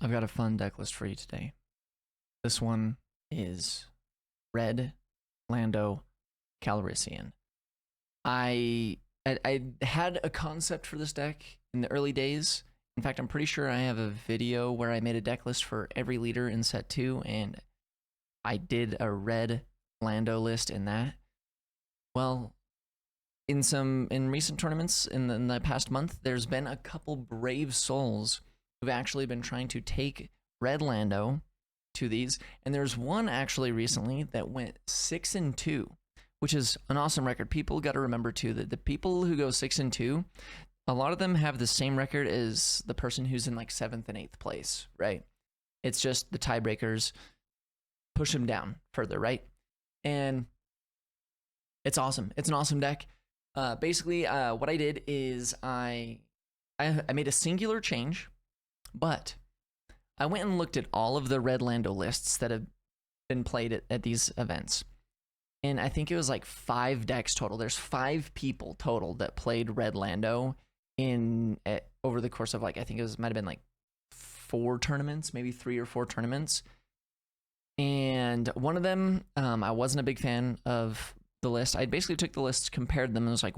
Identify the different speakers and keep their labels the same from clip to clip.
Speaker 1: I've got a fun deck list for you today. This one is Red Lando Calrissian. I had a concept for this deck in the early days. In fact, I'm pretty sure I have a video where I made a deck list for every leader in set 2, and I did a red Lando list in that. Well, in recent tournaments in the past month, there's been a couple brave souls who've actually been trying to take red Lando to these, and there's one actually recently that went 6-2, which is an awesome record. People got to remember too that the people who go 6-2, a lot of them have the same record as the person who's in like 7th and 8th place, right? It's just the tiebreakers push them down further, right? And it's awesome. It's an awesome deck. Basically, what I did is I made a singular change, but I went and looked at all of the red Lando lists that have been played at these events. And I think it was like 5 decks total. There's 5 people total that played red Lando over the course of like, I think it might have been like 4 tournaments, maybe 3 or 4 tournaments. And one of them, I wasn't a big fan of the list. I basically took the lists, compared them, and was like,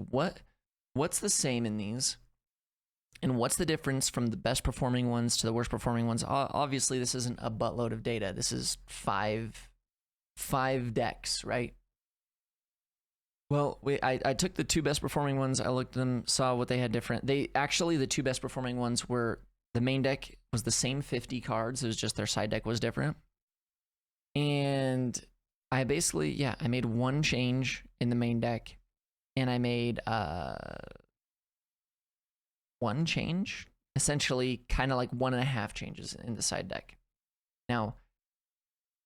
Speaker 1: what's the same in these? And what's the difference from the best performing ones to the worst performing ones? Obviously, this isn't a buttload of data. This is 5 decks, right? Well, I took the 2 best performing ones. I looked at them, saw what they had different. The 2 best performing ones were, the main deck was the same 50 cards. It was just their side deck was different. And I basically, I made one change in the main deck, and I made one change, essentially kind of like 1.5 changes in the side deck. Now,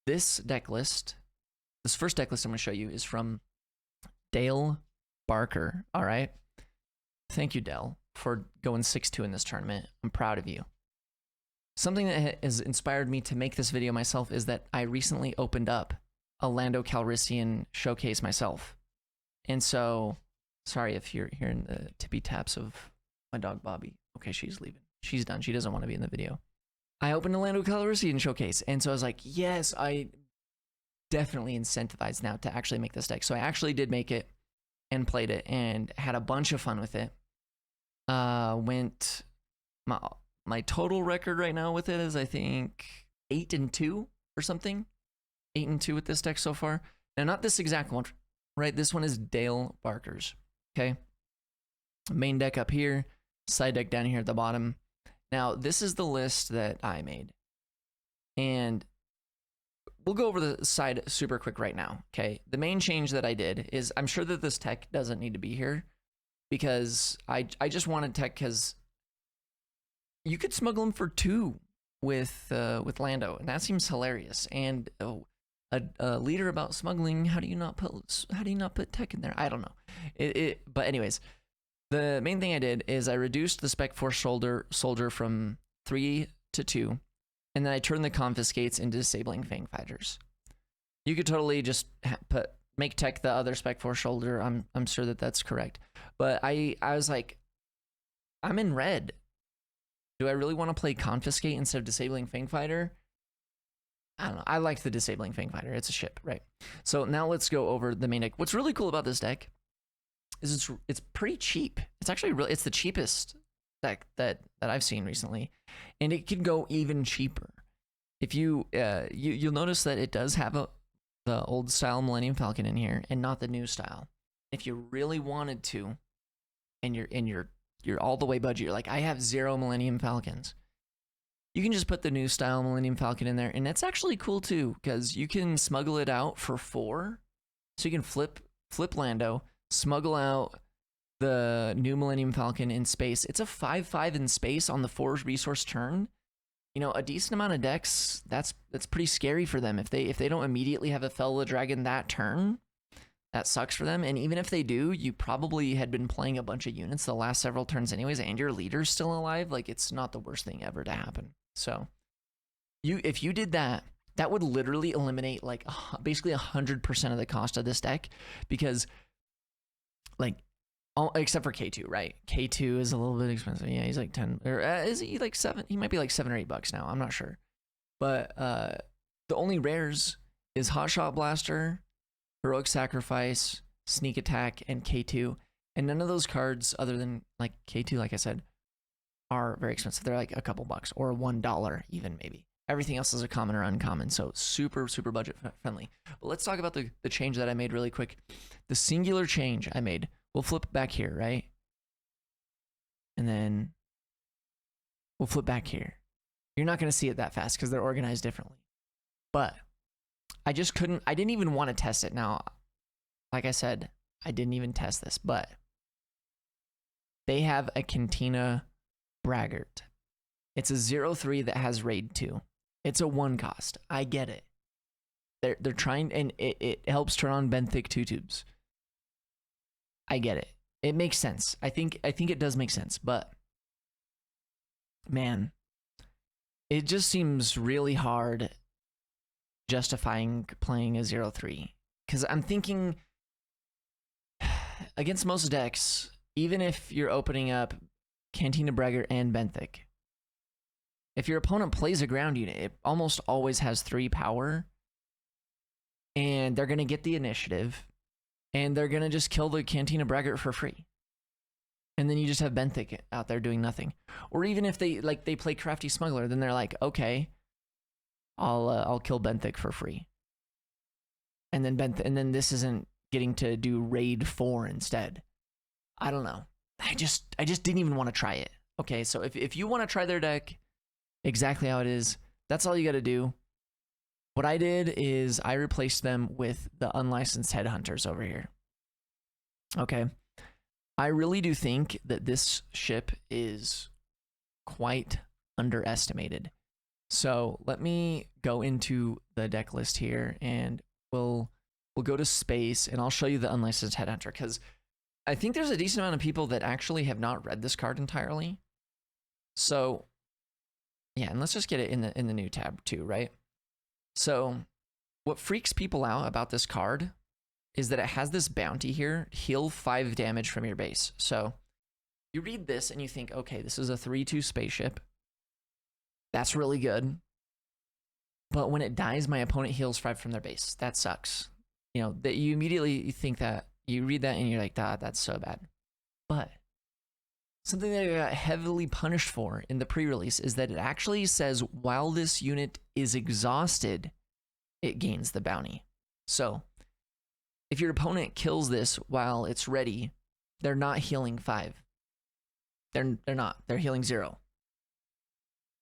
Speaker 1: this first deck list I'm going to show you is from Dale Barker, all right? Thank you, Dale, for going 6-2 in this tournament. I'm proud of you. Something that has inspired me to make this video myself is that I recently opened up a Lando Calrissian showcase myself. And so, sorry if you're hearing the tippy taps of my dog Bobby. Okay, she's leaving. She's done. She doesn't want to be in the video. I opened a Lando Calrissian showcase, and so I was like, yes, I definitely incentivized now to actually make this deck. So I actually did make it and played it and had a bunch of fun with it. My total record right now with it is, I think, 8-2 or something. 8-2 with this deck so far. Now, not this exact one, right? This one is Dale Barker's, okay? Main deck up here, side deck down here at the bottom. Now, this is the list that I made. And we'll go over the side super quick right now, okay? The main change that I did is, I'm sure that this tech doesn't need to be here, because I just wanted tech because you could smuggle him for 2 with Lando, and that seems hilarious. And a leader about smuggling, how do you not put tech in there? I don't know. But anyways, the main thing I did is I reduced the Spec Force soldier from 3 to 2, and then I turned the confiscates into disabling Fang Fighters. You could totally just make tech the other Spec Force soldier. I'm sure that that's correct. But I was like, I'm in red. Do I really want to play confiscate instead of disabling Fang Fighter? I don't know. I liked the disabling Fang Fighter. It's a ship, right? So now let's go over the main deck. What's really cool about this deck is it's pretty cheap. It's actually it's the cheapest deck that I've seen recently, and it can go even cheaper. If you'll notice that it does have the old style Millennium Falcon in here and not the new style. If you really wanted to, and you're all the way budget, you're like, I have 0 Millennium Falcons, you can just put the new style Millennium Falcon in there, and it's actually cool too, because you can smuggle it out for 4, so you can flip Lando, smuggle out the new Millennium Falcon in space. It's a 5/5 in space on the 4 resource turn. You know, a decent amount of decks, that's pretty scary for them. If they don't immediately have a Fell the Dragon that turn, that sucks for them. And even if they do, you probably had been playing a bunch of units the last several turns anyways, and your leader's still alive. Like, it's not the worst thing ever to happen. So if you did that, that would literally eliminate like basically 100% of the cost of this deck, because like Oh, except for K2, right? K2 is a little bit expensive. Yeah, he's like 10, or is he like 7? He might be like $7 or $8 now. I'm not sure. But the only rares is Hot Shot Blaster, Heroic Sacrifice, Sneak Attack, and K2. And none of those cards, other than like K2, like I said, are very expensive. They're like a couple bucks or $1 even maybe. Everything else is a common or uncommon, so super, super budget friendly. But let's talk about the change that I made really quick. The singular change I made. We'll flip back here, right? And then we'll flip back here. You're not going to see it that fast because they're organized differently. But I didn't even want to test it. Now, like I said, I didn't even test this, but they have a Cantina Braggart. It's a 0-3 that has Raid 2. It's a 1 cost. I get it. They're trying, and it helps turn on Benthic 2 tubes. I get it. It makes sense. I think it does make sense, but man, it just seems really hard justifying playing a 0-3. Because I'm thinking against most decks, even if you're opening up Cantina Braggart and Benthic, if your opponent plays a ground unit, it almost always has 3 power, and they're going to get the initiative, and they're going to just kill the Cantina Braggart for free. And then you just have Benthic out there doing nothing. Or even if they play Crafty Smuggler, then they're like, okay, I'll kill Benthic for free. And then this isn't getting to do Raid 4 instead. I don't know. I just didn't even want to try it. Okay, so if you want to try their deck exactly how it is, that's all you got to do. What I did is I replaced them with the unlicensed Headhunters over here. Okay. I really do think that this ship is quite underestimated. So let me go into the deck list here, and we'll go to space, and I'll show you the unlicensed Headhunter, because I think there's a decent amount of people that actually have not read this card entirely. So yeah, and let's just get it in the new tab too, right? So what freaks people out about this card is that it has this bounty here, heal 5 damage from your base. So you read this and you think, okay, this is a 3/2 spaceship. That's really good. But when it dies, my opponent heals 5 from their base. That sucks. You know, that you immediately think that, you read that and you're like, that's so bad. But something that I got heavily punished for in the pre-release is that it actually says while this unit is exhausted, it gains the bounty. So if your opponent kills this while it's ready, they're not healing 5. They're not. They're healing 0.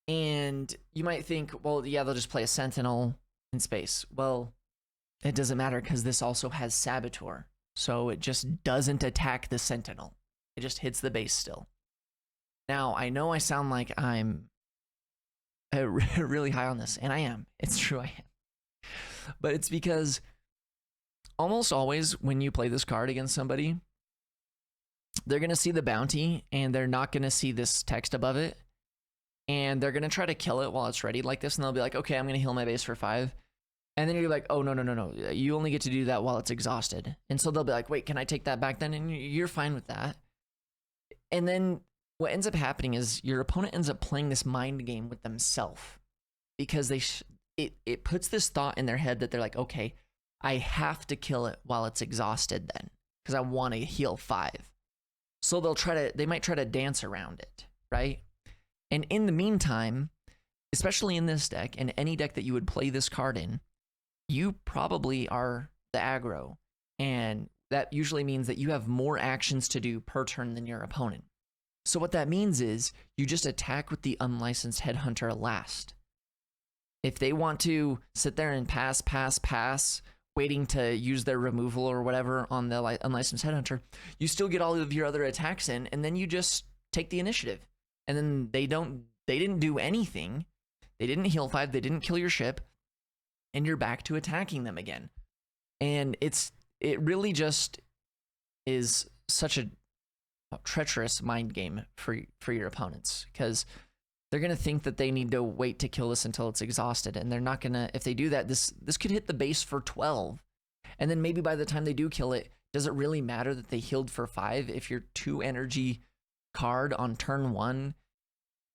Speaker 1: And you might think, well, yeah, they'll just play a Sentinel in space. Well, it doesn't matter because this also has Saboteur. So it just doesn't attack the Sentinel. It just hits the base still. Now, I know I sound like I'm really high on this, and I am. It's true, I am. But it's because almost always when you play this card against somebody, they're going to see the bounty, and they're not going to see this text above it. And they're going to try to kill it while it's ready like this, and they'll be like, okay, I'm going to heal my base for 5. And then you're like, oh, no. You only get to do that while it's exhausted. And so they'll be like, wait, can I take that back then? And you're fine with that. And then what ends up happening is your opponent ends up playing this mind game with themselves, because it puts this thought in their head that they're like, okay, I have to kill it while it's exhausted then, because I want to heal 5. So they might try to dance around it, right? And in the meantime, especially in this deck and any deck that you would play this card in, you probably are the aggro, and that usually means that you have more actions to do per turn than your opponent. So what that means is you just attack with the unlicensed Headhunter last. If they want to sit there and pass, waiting to use their removal or whatever on the unlicensed Headhunter, you still get all of your other attacks in, and then you just take the initiative. And then they didn't do anything. They didn't heal 5, they didn't kill your ship, and you're back to attacking them again. And it really just is such a treacherous mind game for your opponents, because they're going to think that they need to wait to kill this until it's exhausted, and they're not going to. If they do that, this could hit the base for 12, And then maybe by the time they do kill it, does it really matter that they healed for 5 if your 2 energy card on turn 1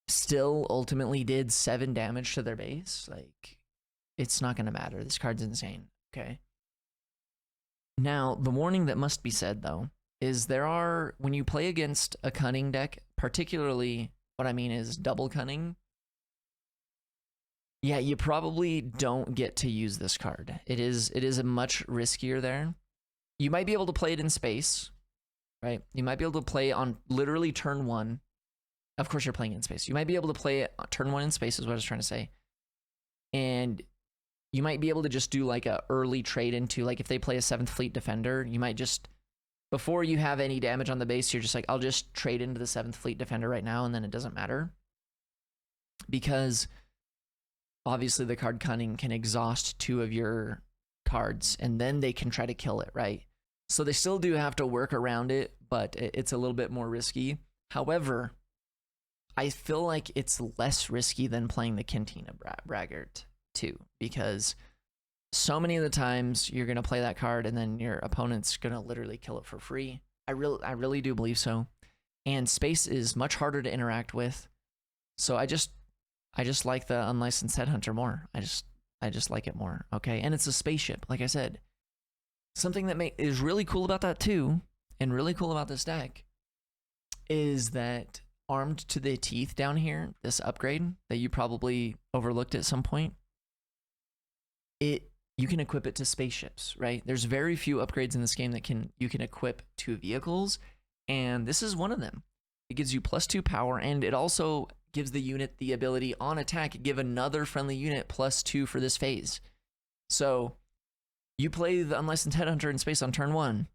Speaker 1: still ultimately did 7 damage to their base? Like, it's not going to matter. This card's insane. Okay. Now, the warning that must be said, though, is when you play against a cunning deck, particularly what I mean is double cunning, yeah, you probably don't get to use this card. It is a much riskier there. You might be able to play it in space, right? You might be able to play on literally turn 1. Of course, you're playing in space. You might be able to play it on turn 1 in space, is what I was trying to say. And you might be able to just do like a early trade into, like, if they play a 7th Fleet Defender, you might just, before you have any damage on the base, you're just like, I'll just trade into the 7th Fleet Defender right now, and then it doesn't matter. Because obviously the card Cunning can exhaust 2 of your cards, and then they can try to kill it, right? So they still do have to work around it, but it's a little bit more risky. However, I feel like it's less risky than playing the Cantina Braggart too, because so many of the times you're going to play that card and then your opponent's going to literally kill it for free. I really do believe so. And space is much harder to interact with. So I just like the unlicensed Headhunter more. I just like it more. Okay. And it's a spaceship, like I said. Something that is really cool about that too, and really cool about this deck, is that armed to the teeth down here, this upgrade that you probably overlooked at some point, you can equip it to spaceships, right? There's very few upgrades in this game that you can equip to vehicles, and this is one of them. It gives you +2 power, and it also gives the unit the ability on attack, give another friendly unit +2 for this phase. So you play the unlicensed Headhunter in space on turn 1.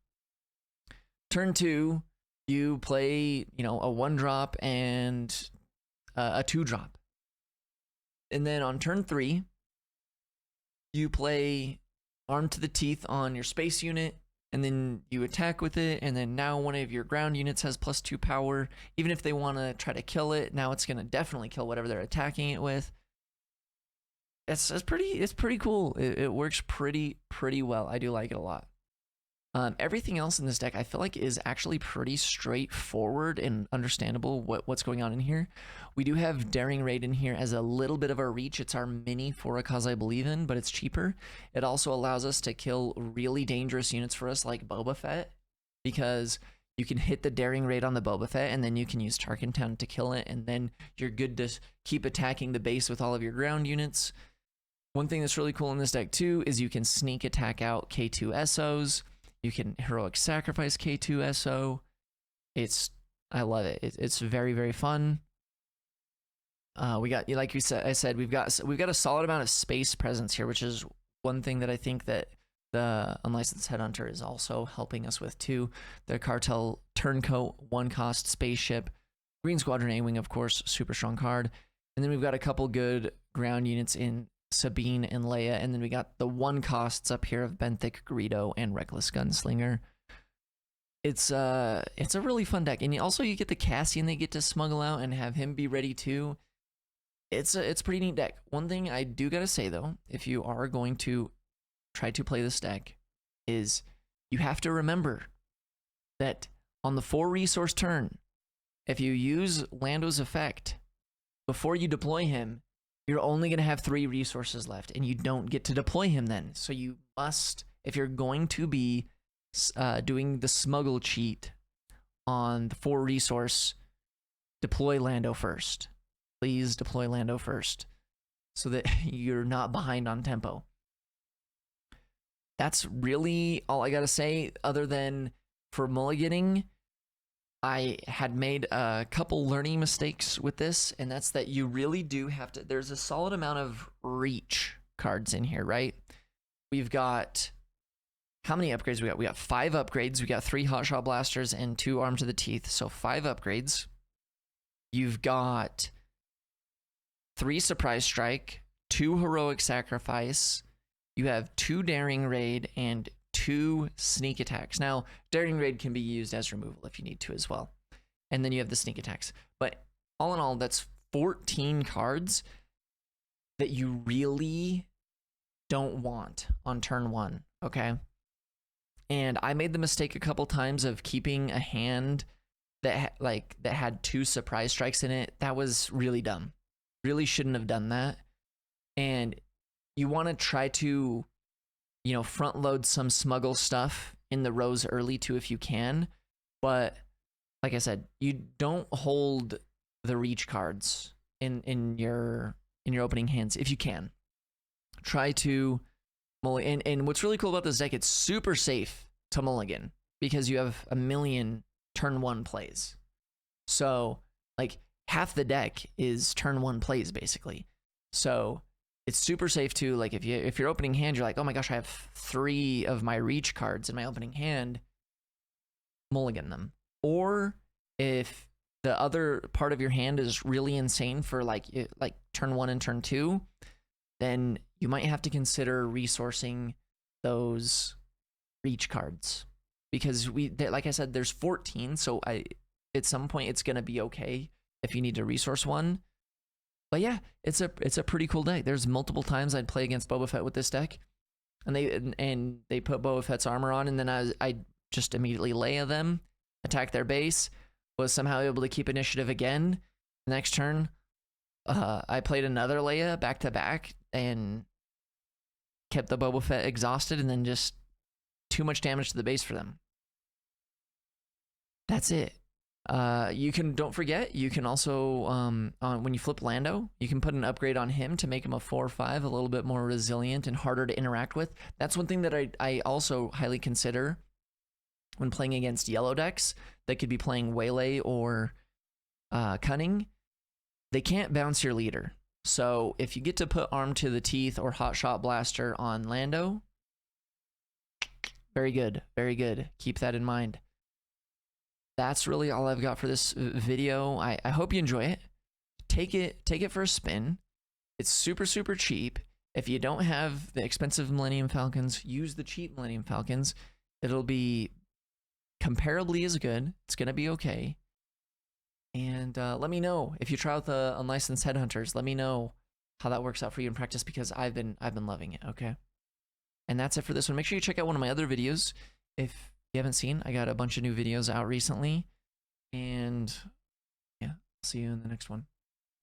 Speaker 1: Turn 2, you play, a 1-drop and a 2-drop. And then on turn 3, you play armed to the teeth on your space unit, and then you attack with it, and then now one of your ground units has +2 power. Even if they want to try to kill it, now it's going to definitely kill whatever they're attacking it with. It's pretty cool. It works pretty well. I do like it a lot. Everything else in this deck, I feel like, is actually pretty straightforward and understandable what's going on in here. We do have Daring Raid in here as a little bit of a reach. It's our mini for a cause I believe in, but it's cheaper. It also allows us to kill really dangerous units for us, like Boba Fett, because you can hit the Daring Raid on the Boba Fett, and then you can use Tarkentown to kill it, and then you're good to keep attacking the base with all of your ground units. One thing that's really cool in this deck, too, is you can sneak attack out K2 SOs. You can heroic sacrifice K2 SO. I love it. It's very, very fun. We got, like I said, we've got a solid amount of space presence here, which is one thing that I think that the unlicensed Headhunter is also helping us with too. The Cartel Turncoat 1-cost spaceship, Green Squadron A-Wing, of course, super strong card, and then we've got a couple good ground units in Sabine and Leia, and then we got the 1-costs up here of Benthic, Greedo, and Reckless Gunslinger. It's a really fun deck, and also you get the Cassian they get to smuggle out and have him be ready too. It's a pretty neat deck. One thing I do gotta say though, if you are going to try to play this deck, is you have to remember that on the 4-resource turn, if you use Lando's effect before you deploy him, you're only going to have 3 resources left, and you don't get to deploy him then. So you must, if you're going to be doing the smuggle cheat on the 4-resource, deploy Lando first. Please deploy Lando first, so that you're not behind on tempo. That's really all I got to say, other than for mulliganing, I had made a couple learning mistakes with this, and that's that you really do have to, there's a solid amount of reach cards in here, right? We've got, how many upgrades we got? We got 5 upgrades. We got 3 Hotshot Blasters and 2 Arm to the Teeth, so 5 upgrades. You've got 3 Surprise Strike, 2 Heroic Sacrifice. You have 2 Daring Raid and 2 sneak attacks. Now, Daring Raid can be used as removal if you need to as well. And then you have the sneak attacks. But all in all, that's 14 cards that you really don't want on turn 1, okay? And I made the mistake a couple times of keeping a hand that that had 2 surprise strikes in it. That was really dumb. Really shouldn't have done that. And you want to try to, you know, front load some smuggle stuff in the rows early too if you can. But like I said, you don't hold the reach cards in your opening hands if you can. Try to and what's really cool about this deck, it's super safe to mulligan because you have a million turn 1 plays. So like half the deck is turn 1 plays basically. So it's super safe to, like, if your opening hand, you're like, oh my gosh, I have 3 of my reach cards in my opening hand, mulligan them. Or if the other part of your hand is really insane for like turn 1 and turn 2, then you might have to consider resourcing those reach cards, because like I said, there's 14, so at some point it's gonna be okay if you need to resource one. But yeah, it's a pretty cool deck. There's multiple times I'd play against Boba Fett with this deck, and they put Boba Fett's armor on, and then I just immediately Leia them, attack their base, was somehow able to keep initiative again. Next turn, I played another Leia back to back and kept the Boba Fett exhausted, and then just too much damage to the base for them. That's it. Don't forget, you can also, when you flip Lando, you can put an upgrade on him to make him a 4/5, a little bit more resilient and harder to interact with. That's one thing that I also highly consider when playing against yellow decks that could be playing Waylay or Cunning. They can't bounce your leader. So if you get to put Arm to the Teeth or Hot Shot Blaster on Lando, very good, very good. Keep that in mind. That's really all I've got for this video. I hope you enjoy it. Take it for a spin. It's super, super cheap. If you don't have the expensive Millennium Falcons, use the cheap Millennium Falcons. It'll be comparably as good. It's gonna be okay. And let me know if you try out the unlicensed Headhunters. Let me know how that works out for you in practice, because I've been loving it. Okay. And that's it for this one. Make sure you check out one of my other videos if you haven't seen. I got a bunch of new videos out recently, and yeah, see you in the next one.